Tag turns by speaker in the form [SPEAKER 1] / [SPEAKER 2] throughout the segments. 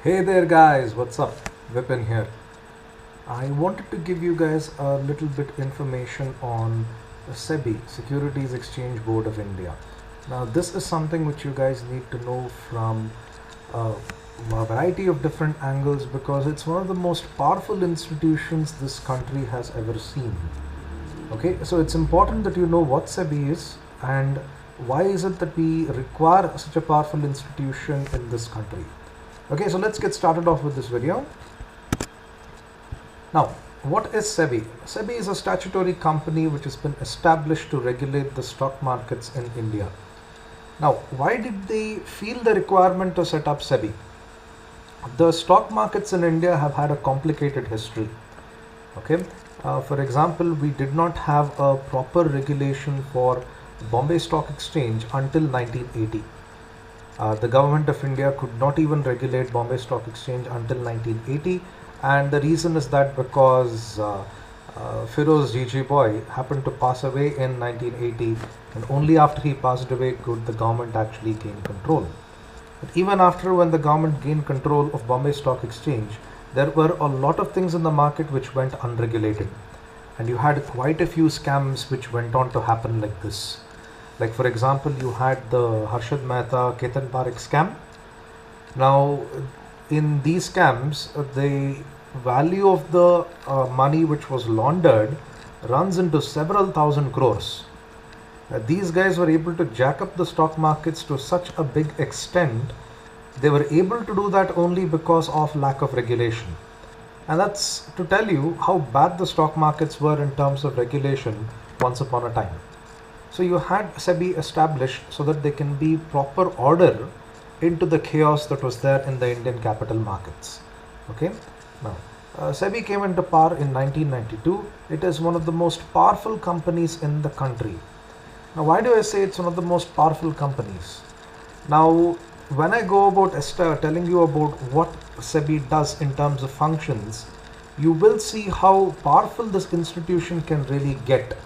[SPEAKER 1] Hey there guys, what's up? Vipin here. I wanted to give you guys a little bit information on the SEBI, Securities Exchange Board of India. Now this is something which you guys need to know from uh, a variety of different angles because it's one of the most powerful institutions this country has ever seen. Okay, so it's important that you know what SEBI is and why is it that we require such a powerful institution in this country. Okay, so let's get started off with this video. Now, what is SEBI? SEBI is a statutory company which has been established to regulate the stock markets in India. Now, why did they feel the requirement to set up SEBI? The stock markets in India have had a complicated history. Okay, for example, we did not have a proper regulation for Bombay Stock Exchange until 1980. The government of India could not even regulate Bombay Stock Exchange until 1980, and the reason is that because Feroz G.G. Boy happened to pass away in 1980, and only after he passed away could the government actually gain control. But even after when the government gained control of Bombay Stock Exchange, there were a lot of things in the market which went unregulated, and you had quite a few scams which went on to happen like this. Like for example, you had the Harshad Mehta Ketan Parekh scam. Now, in these scams, the value of the money which was laundered runs into several thousand crores. These guys were able to jack up the stock markets to such a big extent. They were able to do that only because of lack of regulation. And that's to tell you how bad the stock markets were in terms of regulation once upon a time. So you had SEBI established so that there can be proper order into the chaos that was there in the Indian capital markets. Okay. Now, SEBI came into power in 1992. It is one of the most powerful companies in the country. Now, why do I say it's one of the most powerful companies? Now, when I go about telling you about what SEBI does in terms of functions, you will see how powerful this institution can really get.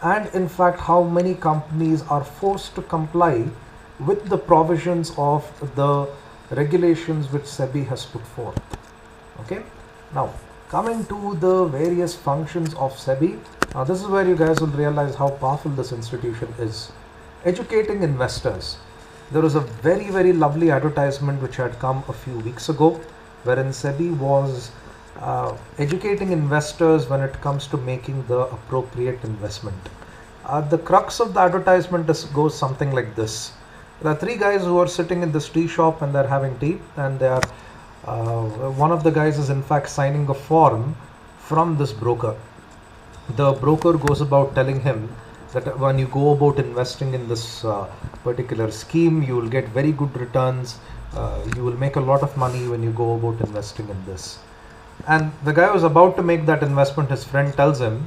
[SPEAKER 1] And in fact, how many companies are forced to comply with the provisions of the regulations which SEBI has put forth. Okay. Now, coming to the various functions of SEBI, now this is where you guys will realize how powerful this institution is. Educating investors. There was a very lovely advertisement which had come a few weeks ago, wherein SEBI was educating investors when it comes to making the appropriate investment. The crux of the advertisement goes something like this. There are three guys who are sitting in this tea shop and they're having tea, and they are one of the guys is in fact signing a form from this broker. The broker goes about telling him that when you go about investing in this particular scheme, you will get very good returns. You will make a lot of money when you go about investing in this. And the guy was about to make that investment. His friend tells him,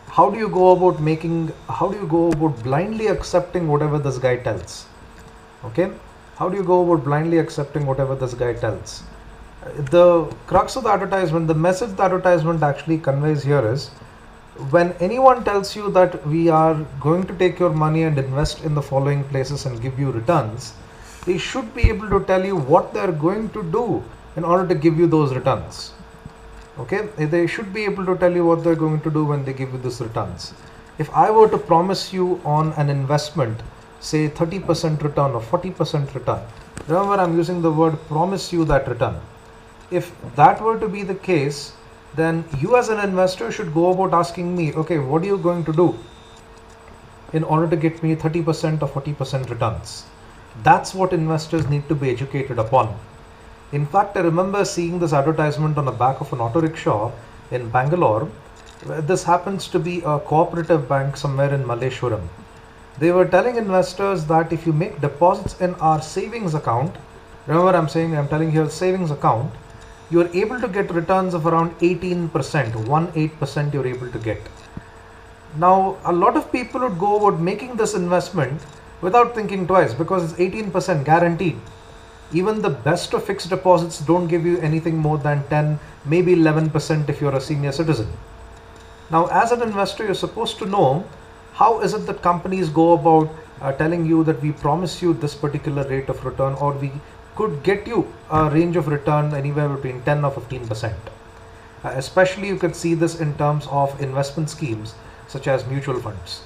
[SPEAKER 1] how do you go about blindly accepting whatever this guy tells? Okay, how do you go about blindly accepting whatever this guy tells? The crux of the advertisement, the message the advertisement actually conveys here is, when anyone tells you that we are going to take your money and invest in the following places and give you returns, they should be able to tell you what they are going to do in order to give you those returns. Okay, they should be able to tell you what they're going to do when they give you these returns. If I were to promise you on an investment, say 30% return or 40% return, remember I'm using the word promise you that return. If that were to be the case, then you as an investor should go about asking me, okay, what are you going to do in order to get me 30% or 40% returns? That's what investors need to be educated upon. In fact, I remember seeing this advertisement on the back of an auto rickshaw in Bangalore. This happens to be a cooperative bank somewhere in Malleshwaram. They were telling investors that if you make deposits in our savings account, remember I'm telling here savings account, you are able to get returns of around 18%, 18% you're able to get. Now, a lot of people would go about making this investment without thinking twice because it's 18% guaranteed. Even the best of fixed deposits don't give you anything more than 10, maybe 11% if you're a senior citizen. Now, as an investor, you're supposed to know how is it that companies go about telling you that we promise you this particular rate of return, or we could get you a range of return anywhere between 10 or 15%. Especially you could see this in terms of investment schemes such as mutual funds.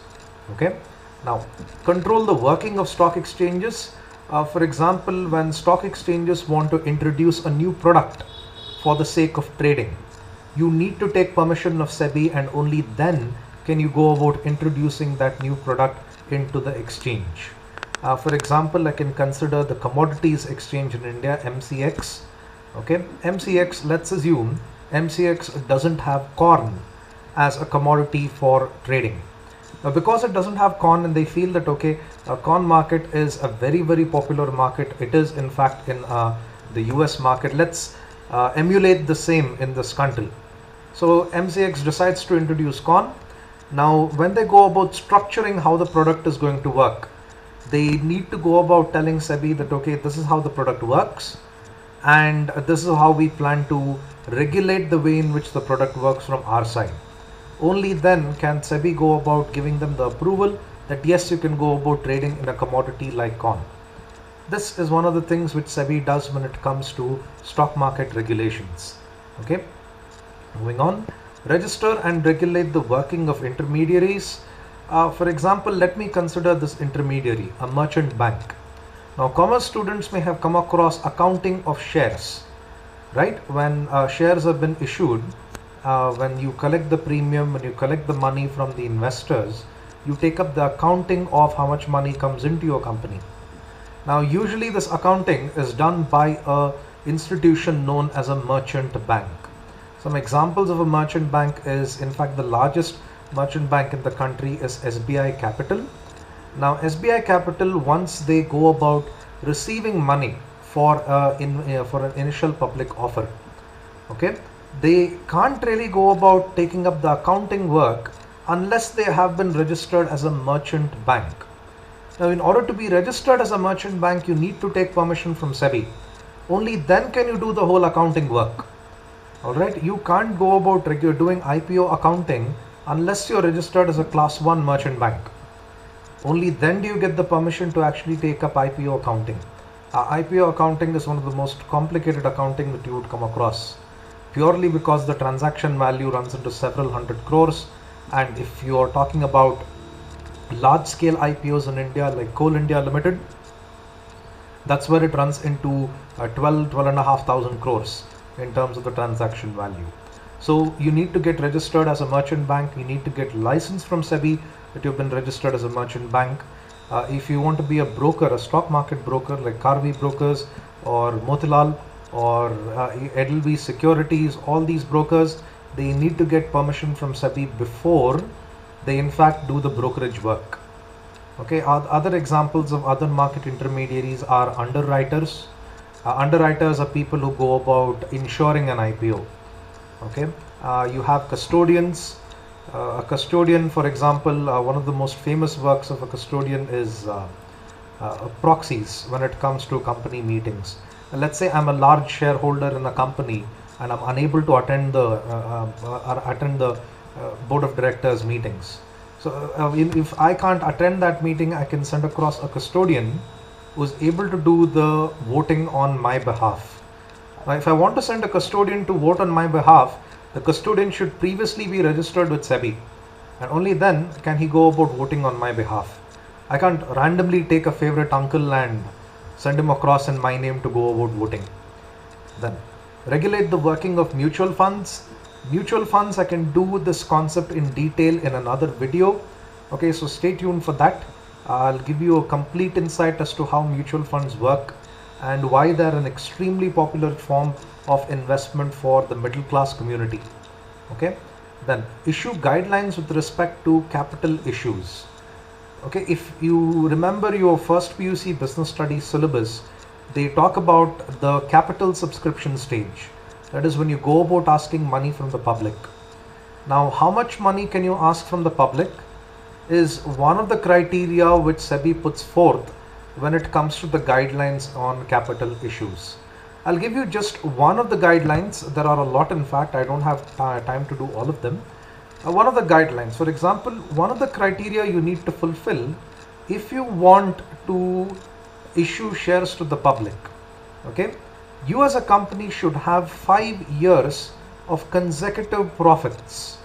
[SPEAKER 1] Okay. Now, control the working of stock exchanges. For example, when stock exchanges want to introduce a new product for the sake of trading, you need to take permission of SEBI, and only then can you go about introducing that new product into the exchange. For example, I can consider the commodities exchange in India, MCX. Okay, MCX, let's assume MCX doesn't have corn as a commodity for trading. Because it doesn't have corn, and they feel that okay, a corn market is a very popular market. It is in fact in the US market. Let's emulate the same in this country. So MCX decides to introduce corn. Now when they go about structuring how the product is going to work, they need to go about telling SEBI that okay, this is how the product works, and this is how we plan to regulate the way in which the product works from our side. Only then can SEBI go about giving them the approval that yes, you can go about trading in a commodity like corn. This is one of the things which SEBI does when it comes to stock market regulations. Okay, moving on. Register and regulate the working of intermediaries. For example, let me consider this intermediary, a merchant bank. Now, commerce students may have come across accounting of shares, right? When shares have been issued, when you collect the premium, when you collect the money from the investors, you take up the accounting of how much money comes into your company. Now, usually this accounting is done by a institution known as a merchant bank. Some examples of a merchant bank is, in fact, the largest merchant bank in the country is SBI Capital. Now, SBI Capital, once they go about receiving money for an initial public offer, okay, they can't really go about taking up the accounting work unless they have been registered as a merchant bank. Now, in order to be registered as a merchant bank, you need to take permission from SEBI. Only then can you do the whole accounting work. Alright, you can't go about doing IPO accounting unless you're registered as a class 1 merchant bank. Only then do you get the permission to actually take up IPO accounting. IPO accounting is one of the most complicated accounting that you would come across, purely because the transaction value runs into several hundred crores, and if you are talking about large scale IPOs in India like Coal India Limited, that's where it runs into 12,500 crores in terms of the transaction value. So you need to get registered as a merchant bank. You need to get license from SEBI that you've been registered as a merchant bank. If you want to be a broker, a stock market broker like Karvi Brokers or Motilal or Edelweiss Securities, all these brokers, they need to get permission from SEBI before they in fact do the brokerage work. Okay, other examples of other market intermediaries are underwriters. Underwriters are people who go about insuring an IPO. Okay, you have custodians. A custodian, for example, one of the most famous works of a custodian is proxies when it comes to company meetings. Let's say I'm a large shareholder in a company and I'm unable to attend the board of directors meetings. So if I can't attend that meeting, I can send across a custodian who's able to do the voting on my behalf. Now, if I want to send a custodian to vote on my behalf, the custodian should previously be registered with SEBI, and only then can he go about voting on my behalf. I can't randomly take a favorite uncle and send him across in my name to go about voting. Then regulate the working of mutual funds. Mutual funds, I can do this concept in detail in another video. Okay, so stay tuned for that. I'll give you a complete insight as to how mutual funds work and why they're an extremely popular form of investment for the middle class community. Okay, then issue guidelines with respect to capital issues. Okay, if you remember your first PUC business studies syllabus, they talk about the capital subscription stage. That is when you go about asking money from the public. Now, how much money can you ask from the public is one of the criteria which SEBI puts forth when it comes to the guidelines on capital issues. I'll give you just one of the guidelines. There are a lot, in fact. I don't have time to do all of them. One of the guidelines, for example, one of the criteria you need to fulfill if you want to issue shares to the public. Okay, you as a company should have 5 years of consecutive profits.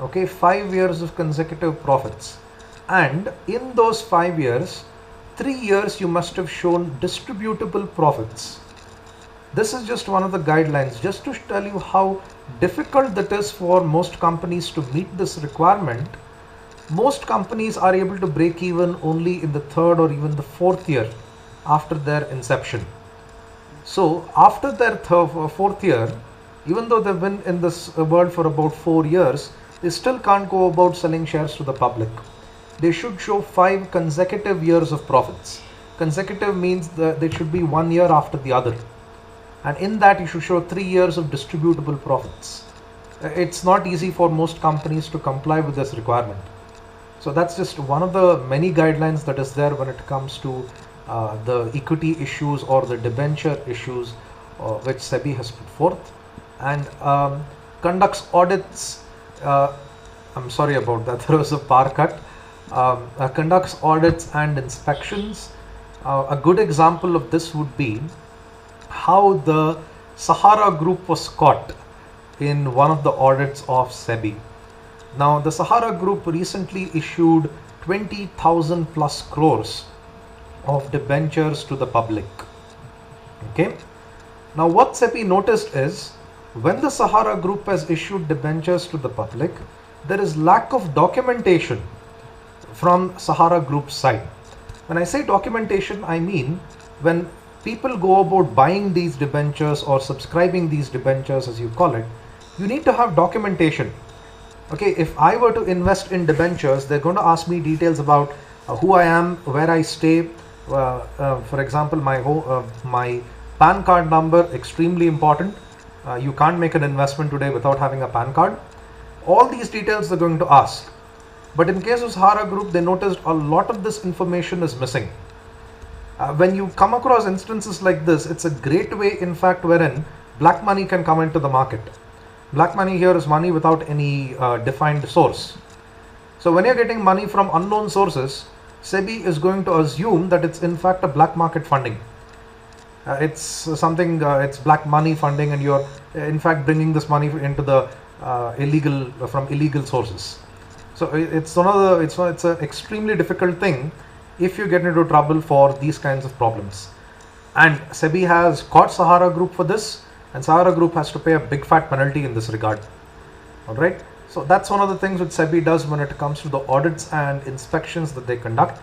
[SPEAKER 1] Okay, 5 years of consecutive profits, and in those 5 years, 3 years you must have shown distributable profits. This is just one of the guidelines, just to tell you how difficult that is for most companies to meet this requirement. Most companies are able to break even only in the third or even the fourth year after their inception. So after their fourth year, even though they've been in this world for about 4 years, they still can't go about selling shares to the public. They should show 5 consecutive years of profits. Consecutive means that they should be 1 year after the other. And in that you should show 3 years of distributable profits. It's not easy for most companies to comply with this requirement. So that's just one of the many guidelines that is there when it comes to the equity issues or the debenture issues which SEBI has put forth, and conducts audits. I'm sorry about that, there was a power cut. Conducts audits and inspections. A good example of this would be how the Sahara Group was caught in one of the audits of SEBI. Now, the Sahara Group recently issued 20,000 plus crores of debentures to the public. Okay. Now, what SEBI noticed is when the Sahara Group has issued debentures to the public, there is lack of documentation from Sahara Group's side. When I say documentation, I mean when people go about buying these debentures or subscribing these debentures, as you call it, you need to have documentation. Okay, if I were to invest in debentures, they're going to ask me details about who I am, where I stay. For example, my PAN card number, extremely important. You can't make an investment today without having a PAN card. All these details they're going to ask. But in case of Sahara Group, they noticed a lot of this information is missing. When you come across instances like this, it's a great way, in fact, wherein black money can come into the market. Black money here is money without any defined source. So when you're getting money from unknown sources, SEBI is going to assume that it's in fact a black market funding. It's something, it's black money funding, and you're in fact bringing this money into the from illegal sources. So it's an extremely difficult thing if you get into trouble for these kinds of problems. And SEBI has caught Sahara Group for this, and Sahara Group has to pay a big fat penalty in this regard. Alright, so that's one of the things which SEBI does when it comes to the audits and inspections that they conduct.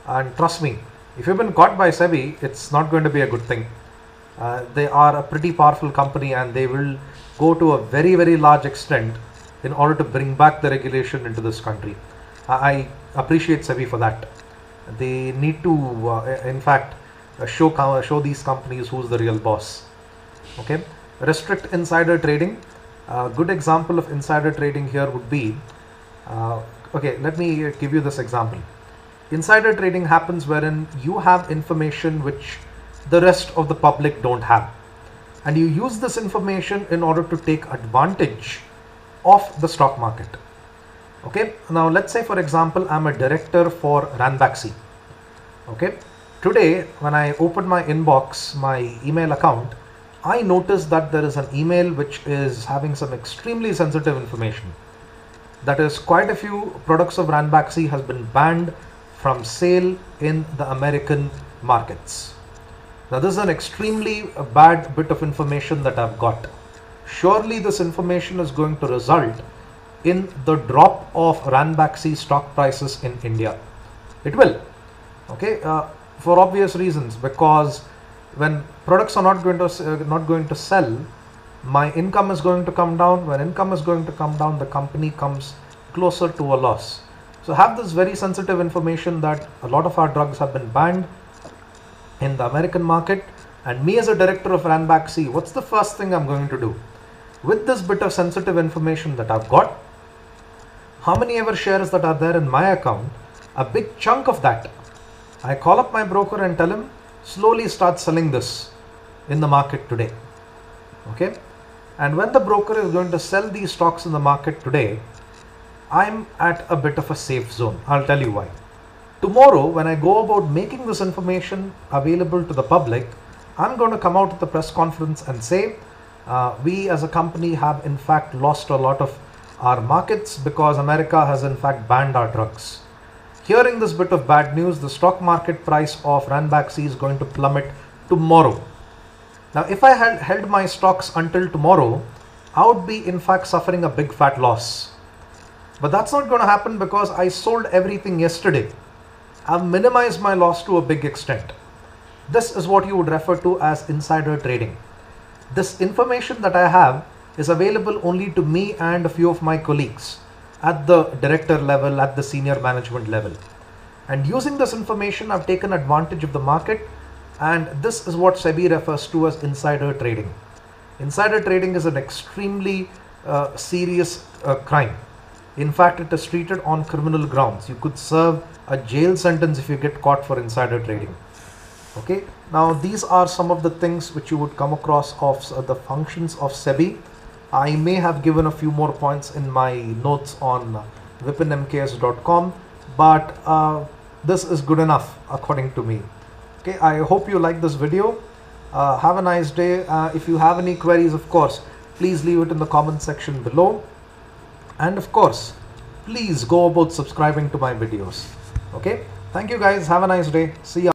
[SPEAKER 1] And trust me, if you've been caught by SEBI, it's not going to be a good thing. They are a pretty powerful company, and they will go to a very, very large extent in order to bring back the regulation into this country. I appreciate SEBI for that. They need to, in fact, show these companies who's the real boss. Okay, restrict insider trading. A good example of insider trading here would be, okay, let me give you this example. Insider trading happens wherein you have information which the rest of the public don't have, and you use this information in order to take advantage of the stock market. Okay, now let's say, for example, I'm a director for Ranbaxy. Okay, today when I open my inbox, my email account, I notice that there is an email which is having some extremely sensitive information. That is, quite a few products of Ranbaxy has been banned from sale in the American markets. Now this is an extremely bad bit of information that I've got. Surely this information is going to result in the drop of Ranbaxy stock prices in India. It will. Okay, for obvious reasons, because when products are not going to sell, my income is going to come down. When income is going to come down, the company comes closer to a loss. So have this very sensitive information that a lot of our drugs have been banned in the American market, and me as a director of Ranbaxy, what's the first thing I'm going to do? With this bit of sensitive information that I've got, how many ever shares that are there in my account, a big chunk of that, I call up my broker and tell him, slowly start selling this in the market today. Okay, and when the broker is going to sell these stocks in the market today, I'm at a bit of a safe zone. I'll tell you why. Tomorrow, when I go about making this information available to the public, I'm going to come out at the press conference and say we as a company have in fact lost a lot of our markets because America has in fact banned our drugs. Hearing this bit of bad news, the stock market price of Ranbaxy is going to plummet tomorrow. Now, if I had held my stocks until tomorrow, I would be in fact suffering a big fat loss. But that's not going to happen because I sold everything yesterday. I've minimized my loss to a big extent. This is what you would refer to as insider trading. This information that I have is available only to me and a few of my colleagues at the director level, at the senior management level. And using this information, I've taken advantage of the market, and this is what SEBI refers to as insider trading. Insider trading is an extremely serious crime. In fact, it is treated on criminal grounds. You could serve a jail sentence if you get caught for insider trading. Okay, now these are some of the things which you would come across of the functions of SEBI. I may have given a few more points in my notes on vipinmks.com, but this is good enough according to me. Okay, I hope you like this video. Have a nice day. If you have any queries, of course, please leave it in the comment section below. And of course, please go about subscribing to my videos. Okay, thank you guys. Have a nice day. See ya.